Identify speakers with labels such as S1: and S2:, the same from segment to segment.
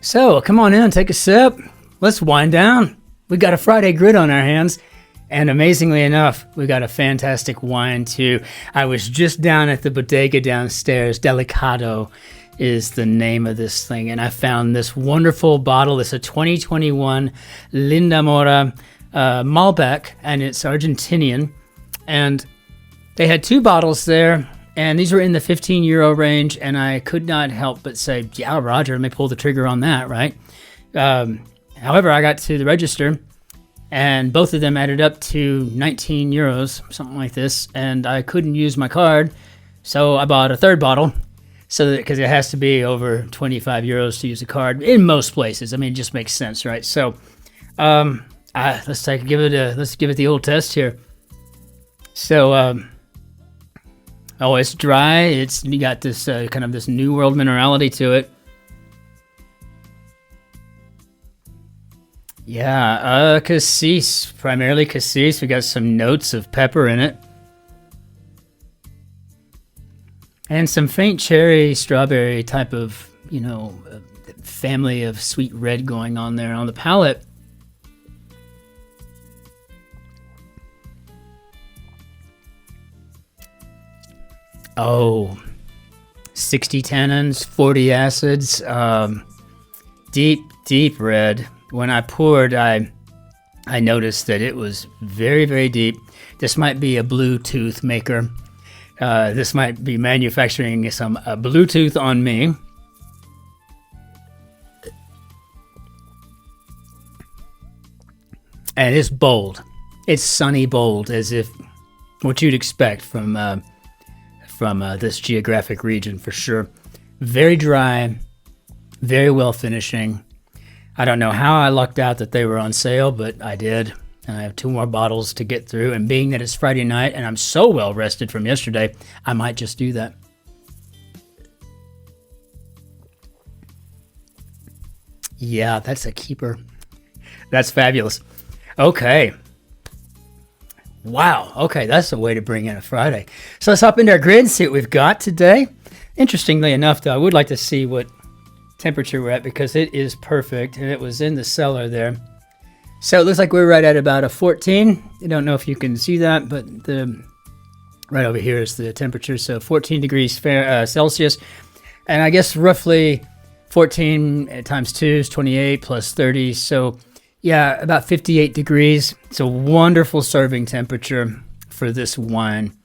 S1: So come on in, take a sip. Let's wind down. We got a Friday grid on our hands. And amazingly enough, we got a fantastic wine too. I was just down at the bodega downstairs. Delicado is the name of this thing. And I found this wonderful bottle. It's a 2021 Linda Mora Malbec, and it's Argentinian. And they had two bottles there, and these were in the €15 range. And I could not help but say, yeah, Roger, let me pull the trigger on that, right? However, I got to the register, and both of them added up to €19, something like this, and I couldn't use my card, so I bought a third bottle, because it has to be over €25 to use a card in most places. I mean, it just makes sense, right? So, let's give it the old test here. So, it's dry. You got this kind of this New World minerality to it. Yeah, cassis, primarily cassis. We got some notes of pepper in it. And some faint cherry, strawberry type of, family of sweet red going on there on the palate. Oh, 60 tannins, 40 acids, deep red. When I poured, I noticed that it was very, very deep. This might be a Bluetooth maker. This might be manufacturing some Bluetooth on me. And it's bold. It's sunny bold, as if what you'd expect from this geographic region for sure. Very dry, very well finishing. I don't know how I lucked out that they were on sale, but I did. And I have 2 more bottles to get through. And being that it's Friday night and I'm so well rested from yesterday, I might just do that. Yeah, that's a keeper. That's fabulous. Okay. Wow. Okay, that's the way to bring in a Friday. So let's hop into our grid and see what we've got today. Interestingly enough, though, I would like to see what temperature we're at, because it is perfect, and it was in the cellar there. So it looks like we're right at about a 14. I don't know if you can see that, but right over here is the temperature. So 14 degrees Celsius, and I guess roughly 14 times 2 is 28 plus 30. So yeah, about 58 degrees. It's a wonderful serving temperature for this wine.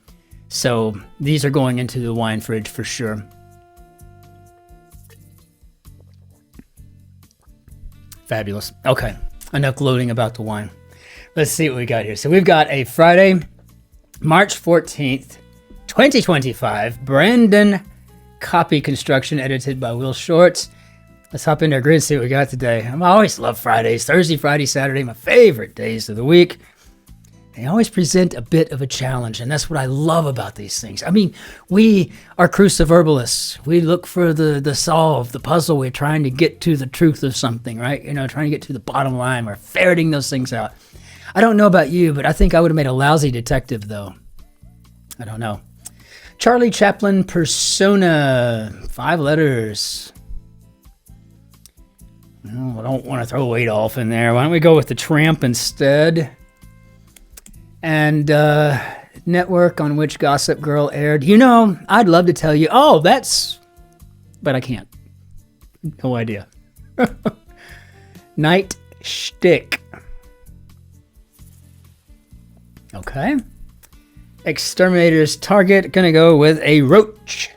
S1: So these are going into the wine fridge for sure. Fabulous. Okay, enough gloating about the wine. Let's see what we got here. So we've got a Friday, March 14th, 2025, Brandon Koppy construction, edited by Will Shorts. Let's hop into our grid and see what we got today. I always love Fridays. Thursday, Friday, Saturday, my favorite days of the week. They always present a bit of a challenge, and that's what I love about these things. I mean, we are cruciverbalists. We look for the solve, the puzzle. We're trying to get to the truth of something, right? Trying to get to the bottom line. We're ferreting those things out. I don't know about you, but I think I would have made a lousy detective, though. I don't know. Charlie Chaplin persona, 5 letters. Oh, I don't want to throw Adolf in there. Why don't we go with the Tramp instead? And network on which Gossip Girl aired. I'd love to tell you, but I can't. No idea. Night Shtick. Okay. Exterminator's target, gonna go with a roach.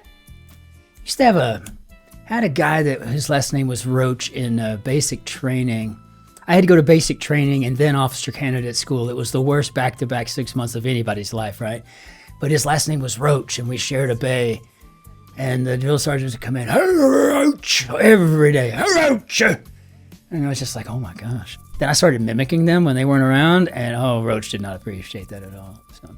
S1: Used to had a guy that his last name was Roach in basic training. I had to go to basic training and then officer candidate school. It was the worst back-to-back 6 months of anybody's life, right? But his last name was Roach, and we shared a bay. And the drill sergeants would come in, "Hey, Roach," every day, "Hey, Roach." And I was just like, oh my gosh. Then I started mimicking them when they weren't around, and Roach did not appreciate that at all. So,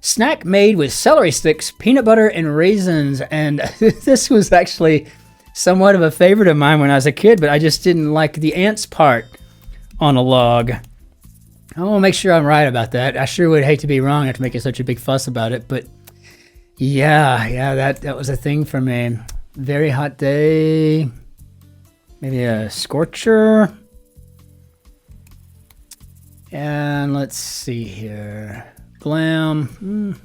S1: snack made with celery sticks, peanut butter, and raisins. And this was actually somewhat of a favorite of mine when I was a kid, but I just didn't like the ants part on a log. I want to make sure I'm right about that. I sure would hate to be wrong after making such a big fuss about it, but yeah, that was a thing for me. Very hot day. Maybe a scorcher. And let's see here. Blam.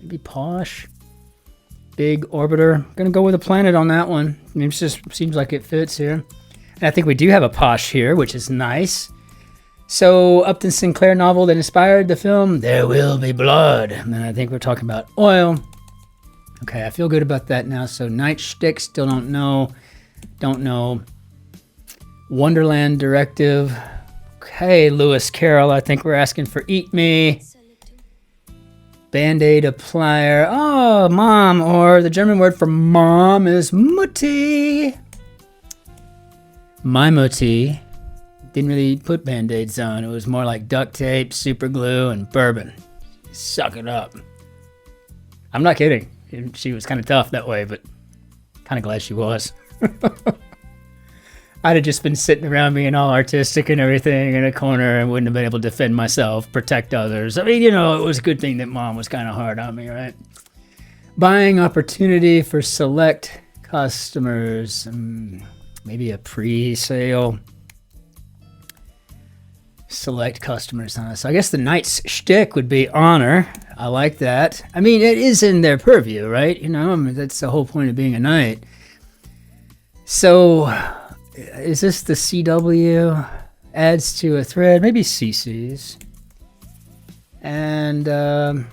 S1: Maybe posh. Big orbiter. Gonna go with a planet on that one. It just seems like it fits here. And I think we do have a posh here, which is nice. So, Upton Sinclair novel that inspired the film, There Will Be Blood. And then I think we're talking about oil. Okay, I feel good about that now. So, Nightstick, still don't know. Don't know. Wonderland Directive. Okay, Lewis Carroll, I think we're asking for Eat Me. Band-Aid applier. Oh, mom, or the German word for mom is Mutti. My Mutti didn't really put Band-Aids on. It was more like duct tape, super glue, and bourbon. Suck it up. I'm not kidding. She was kind of tough that way, but kind of glad she was. I'd have just been sitting around being all artistic and everything in a corner and wouldn't have been able to defend myself, protect others. I mean, you know, it was a good thing that mom was kind of hard on me, right? Buying opportunity for select customers. Maybe a pre-sale. Select customers on us. So I guess the knight's shtick would be honor. I like that. I mean, it is in their purview, right? You know, I mean, that's the whole point of being a knight. So... is this the CW? Adds to a thread, maybe CC's. And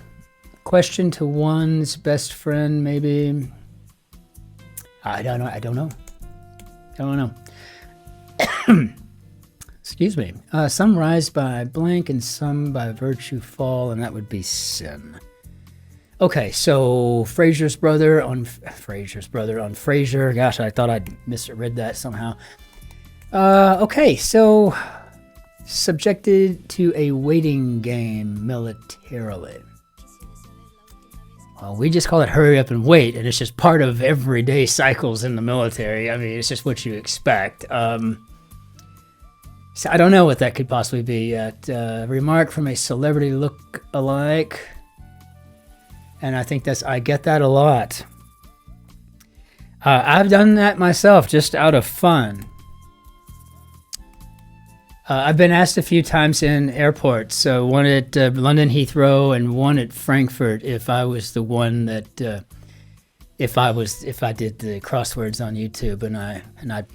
S1: question to one's best friend, maybe. I don't know. Excuse me. Some rise by blank and some by virtue fall, and that would be sin. Okay, so Fraser's brother on Fraser. Gosh, I thought I'd misread that somehow. Okay, so subjected to a waiting game militarily. Well, we just call it hurry up and wait, and it's just part of everyday cycles in the military. I mean, it's just what you expect. So I don't know what that could possibly be yet. Remark from a celebrity look-alike. And I think I get that a lot. I've done that myself just out of fun. I've been asked a few times in airports, one at London Heathrow and one at Frankfurt, if I was the one that, if I did the crosswords on YouTube, and I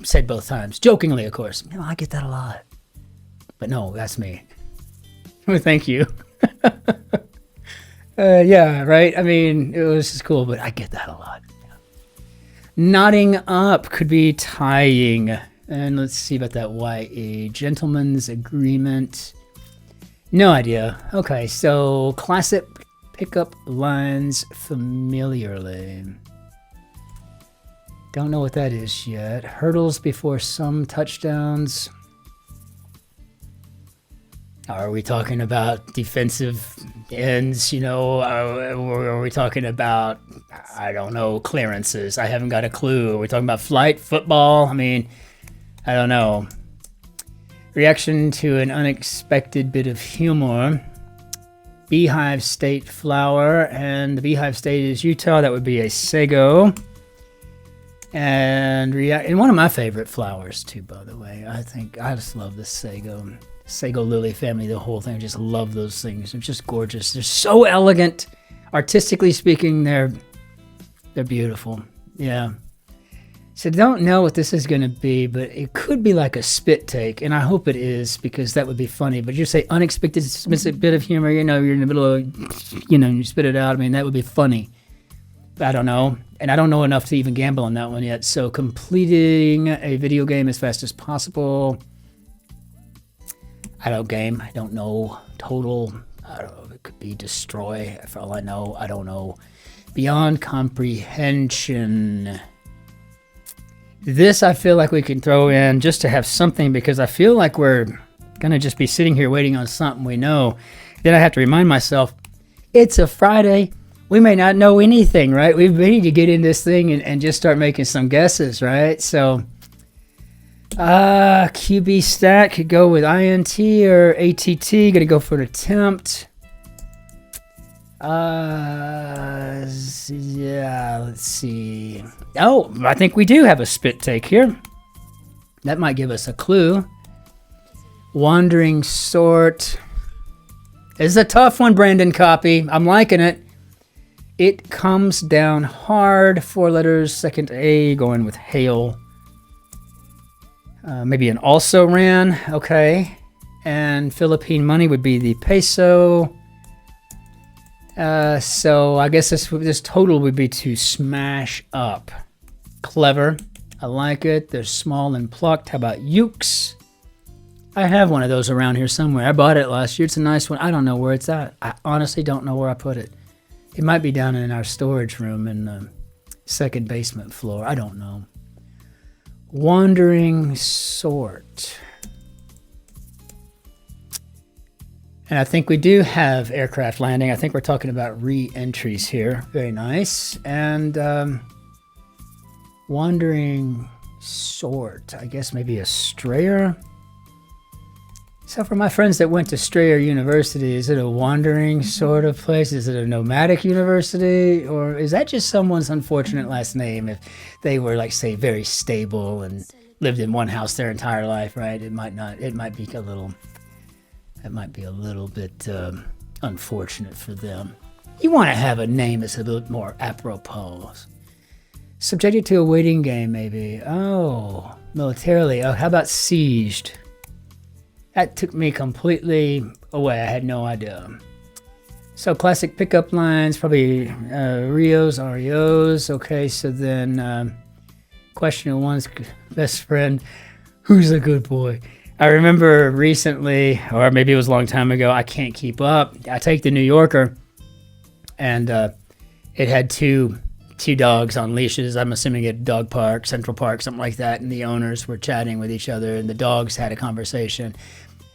S1: said both times, jokingly, of course. You know, I get that a lot. But no, that's me. Well, thank you. Yeah, right? I mean, it was just cool, but I get that a lot. Yeah. Nodding up could be tying. And let's see about that YA. Gentleman's agreement. No idea. Okay, so classic pickup lines familiarly. Don't know what that is yet. Hurdles before some touchdowns. Are we talking about defensive ends, you know? Are we talking about, I don't know, clearances? I haven't got a clue. Are we talking about flight, football? I mean, I don't know. Reaction to an unexpected bit of humor. Beehive State flower, and the Beehive State is Utah. That would be a sago. And one of my favorite flowers, too, by the way. I just love the sago. Sago lily family, the whole thing. I just love those things. They're just gorgeous. They're so elegant. Artistically speaking, they're beautiful. Yeah. So don't know what this is going to be, but it could be like a spit take, and I hope it is, because that would be funny. But you say unexpected bit of humor, you know, you're in the middle of, you know, you spit it out. I mean, that would be funny. I don't know. And I don't know enough to even gamble on that one yet. So completing a video game as fast as possible. I don't know. Total. I don't know. It could be destroy. For all I know, I don't know. Beyond comprehension. This I feel like we can throw in just to have something, because I feel like we're going to just be sitting here waiting on something we know. Then I have to remind myself, it's a Friday. We may not know anything, right? We need to get in this thing and just start making some guesses, right? So, QB stat could go with INT or ATT. Gonna go for an attempt. Yeah, let's see. Oh, I think we do have a spit take here. That might give us a clue. Wandering sort. It's a tough one, Brandon Koppy. I'm liking it. It comes down hard. 4 letters, second A, going with hail. Maybe an also ran. Okay. And Philippine money would be the peso. So I guess this total would be to smash up. Clever. I like it. They're small and plucked. How about ukes? I have one of those around here somewhere. I bought it last year. It's a nice one. I don't know where it's at. I honestly don't know where I put it. It might be down in our storage room in the second basement floor. I don't know. Wandering sort. And I think we do have aircraft landing. I think we're talking about re-entries here. Very nice. And wandering sort. I guess maybe a strayer. So for my friends that went to Strayer University, is it a wandering sort of place? Is it a nomadic university? Or is that just someone's unfortunate last name if they were, like, say, very stable and lived in one house their entire life, right? It might be a little bit unfortunate for them. You want to have a name that's a little more apropos. Subjected to a waiting game, maybe. Oh, militarily. Oh, how about sieged? That took me completely away. I had no idea. So classic pickup lines, probably Rios, REOs. Okay, so then question one's best friend, who's a good boy? I remember recently, or maybe it was a long time ago, I can't keep up. I take the New Yorker, and it had two dogs on leashes. I'm assuming at Dog Park, Central Park, something like that. And the owners were chatting with each other, and the dogs had a conversation.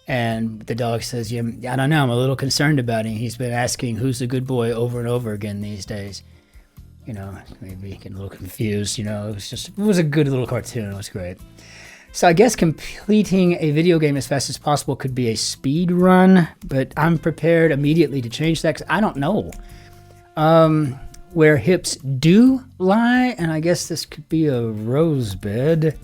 S1: And the dog says, "Yeah, I don't know. I'm a little concerned about him. He's been asking who's a good boy over and over again these days." You know, maybe getting a little confused. You know, it was a good little cartoon. It was great. So I guess completing a video game as fast as possible could be a speed run, but I'm prepared immediately to change that because I don't know. Where hips do lie, and I guess this could be a rose bed.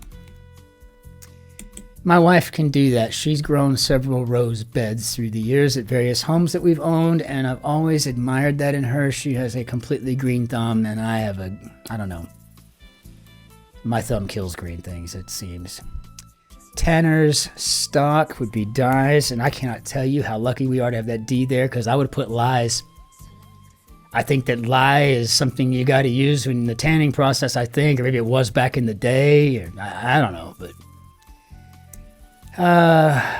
S1: My wife can do that. She's grown several rose beds through the years at various homes that we've owned, and I've always admired that in her. She has a completely green thumb, and I have I don't know. My thumb kills green things, it seems. Tanner's stock would be dyes, and I cannot tell you how lucky we are to have that D there, because I would put lies. I think that lye is something you got to use in the tanning process, I think, or maybe it was back in the day, or I don't know, but...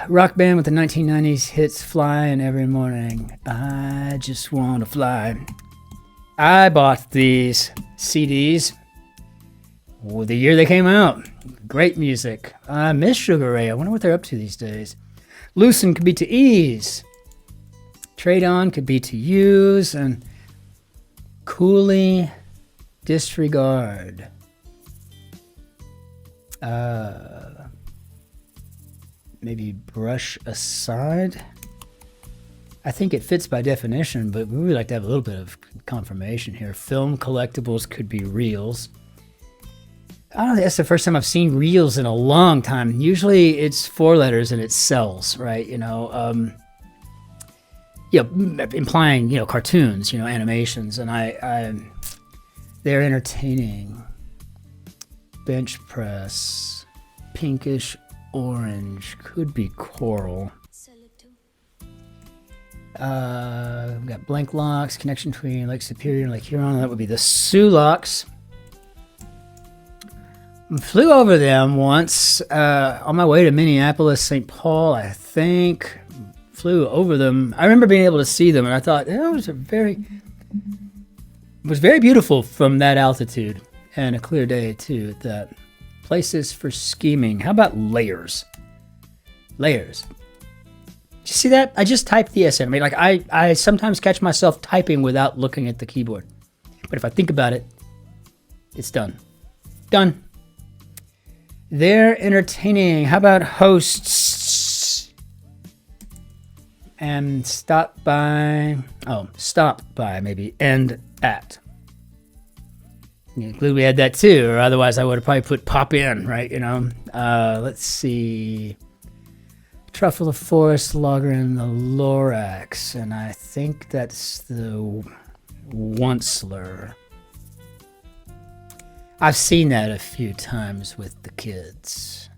S1: rock band with the 1990s hits Flying Every Morning. I just want to fly. I bought these CDs the year they came out. Great music. I miss Sugar Ray. I wonder what they're up to these days. Loosen could be to ease. Trade on could be to use. And coolly disregard. Maybe brush aside. I think it fits by definition, but we would like to have a little bit of confirmation here. Film collectibles could be reels. I don't think that's the first time I've seen reels in a long time. Usually it's 4 letters and it sells, right? You know, implying, you know, cartoons, you know, animations, and they're entertaining. Bench press, pinkish orange, could be coral. We've got blank locks, connection between Lake Superior and Lake Huron. That would be the Sulocks. Flew over them once on my way to Minneapolis, St. Paul, I think. Flew over them. I remember being able to see them, and I thought it was very beautiful from that altitude, and a clear day too at that. Places for scheming. How about layers? Layers. Did you see that? I just typed the S in. I mean, like I sometimes catch myself typing without looking at the keyboard. But if I think about it, it's done. Done. They're entertaining. How about hosts? And stop by, maybe end at. Glad we had that too, or otherwise I would have probably put pop in, right? Let's see. Truffle of forest, lager in the Lorax, and I think that's the Onceler. I've seen that a few times with the kids.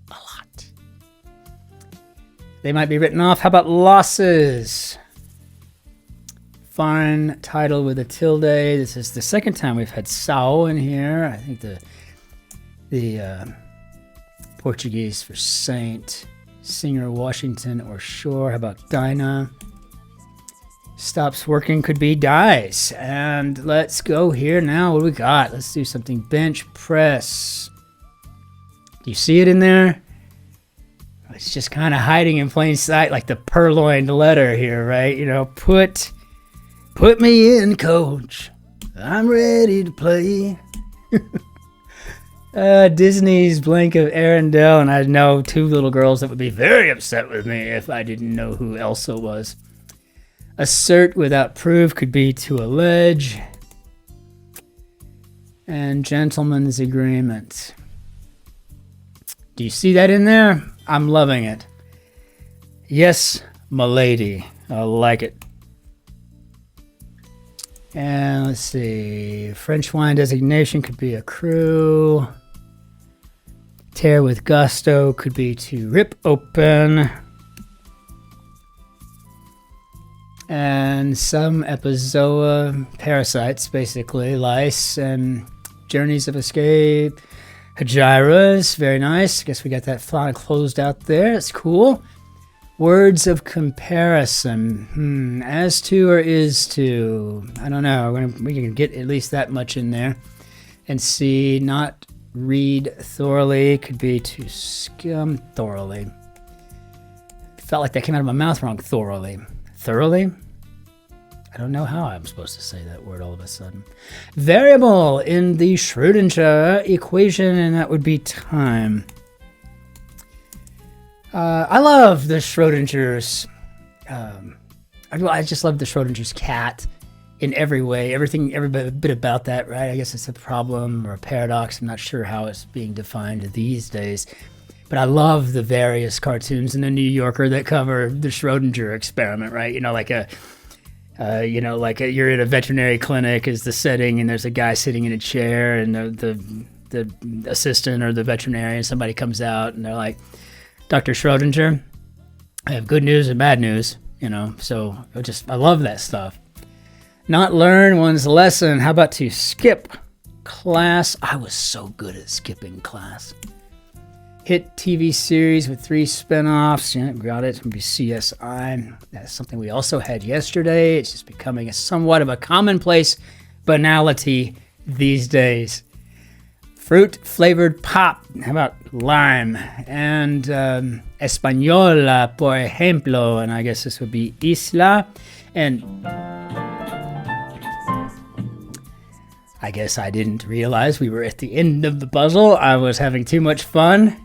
S1: A lot. They might be written off. How about losses? Foreign title with a tilde. This is the second time we've had Sao in here. I think the Portuguese for Saint. Singer, Washington, or Shore. How about Dinah? Stops working could be dies. And let's go here now. What do we got? Let's do something. Bench press. Do you see it in there? It's just kind of hiding in plain sight, like the purloined letter here, right? Put me in, coach. I'm ready to play. Disney's Blank of Arundel, and I know two little girls that would be very upset with me if I didn't know who Elsa was. Assert without proof could be to allege. And gentleman's agreement. Do you see that in there? I'm loving it. Yes, m'lady. I like it. And let's see. French wine designation could be a crew. Tear with gusto could be to rip open. And some epizoa, parasites basically, lice, and journeys of escape. Hegira, very nice. I guess we got that font closed out there. It's cool. Words of comparison. As to or is to. I don't know. We can get at least that much in there. And see, not read thoroughly could be to skim thoroughly. Felt like that came out of my mouth wrong. Thoroughly. Thoroughly? I don't know how I'm supposed to say that word all of a sudden. Variable in the Schrödinger equation, and that would be time. I love the Schrödinger's. I just love the Schrödinger's cat in every way. Every bit about that, right? I guess it's a problem or a paradox. I'm not sure how it's being defined these days. But I love the various cartoons in the New Yorker that cover the Schrödinger experiment, right? You're at a veterinary clinic is the setting, and there's a guy sitting in a chair, and the assistant or the veterinarian, somebody comes out, and they're like, Dr. Schrödinger, I have good news and bad news, so I love that stuff. Not learn one's lesson. How about to skip class? I was so good at skipping class. Hit TV series with 3 spinoffs. Yeah, got it. It's going to be CSI. That's something we also had yesterday. It's just becoming somewhat of a commonplace banality these days. Fruit-flavored pop. How about lime? And Española, por ejemplo. And I guess this would be Isla. And I guess I didn't realize we were at the end of the puzzle. I was having too much fun.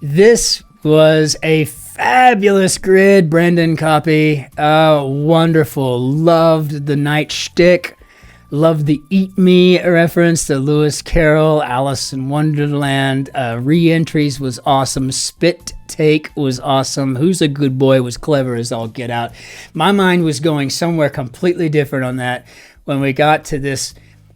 S1: This was a fabulous grid, Brendan Koppy. Wonderful. Loved the night shtick. Loved the Eat Me reference to Lewis Carroll, Alice in Wonderland. Re-entries was awesome. Spit take was awesome. Who's a Good Boy was clever as all get out. My mind was going somewhere completely different on that when we got to this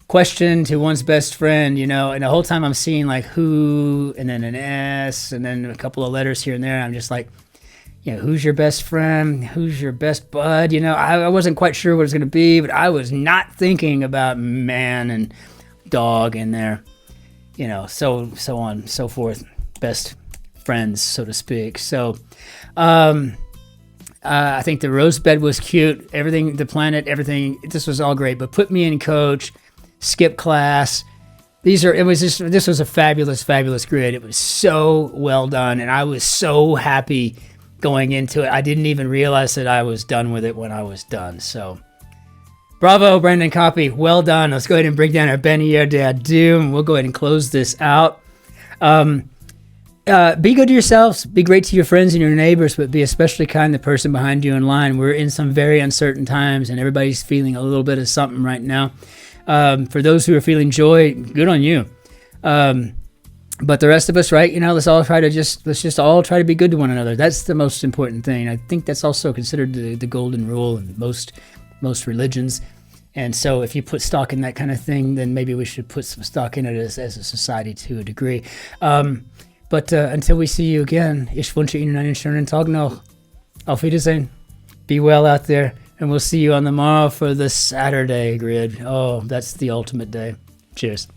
S1: question to one's best friend, and the whole time I'm seeing like who, and then an S, and then a couple of letters here and there. I'm just like, who's your best friend? Who's your best bud? I wasn't quite sure what it was going to be, but I was not thinking about man and dog in there, so on, so forth. Best friends, so to speak. So, I think the roast bed was cute. Everything, the planet, everything, this was all great, but put me in coach. Skip class. This was a fabulous grid. It was so well done, and I was so happy going into it. I didn't even realize that I was done with it when I was done. So, bravo, Brendan Koppy. Well done. Let's go ahead and break down our Benier de Adieu, and we'll go ahead and close this out. Be good to yourselves. Be great to your friends and your neighbors, but be especially kind to the person behind you in line. We're in some very uncertain times, and everybody's feeling a little bit of something right now. For those who are feeling joy, good on you. But the rest of us, right? Let's just all try to be good to one another. That's the most important thing. I think that's also considered the golden rule in most religions. And so if you put stock in that kind of thing, then maybe we should put some stock in it as a society to a degree. But until we see you again, ich wünsche Ihnen einen schönen Tag noch. Auf Wiedersehen. Be well out there. And we'll see you on the morrow for the Saturday grid. Oh, that's the ultimate day. Cheers.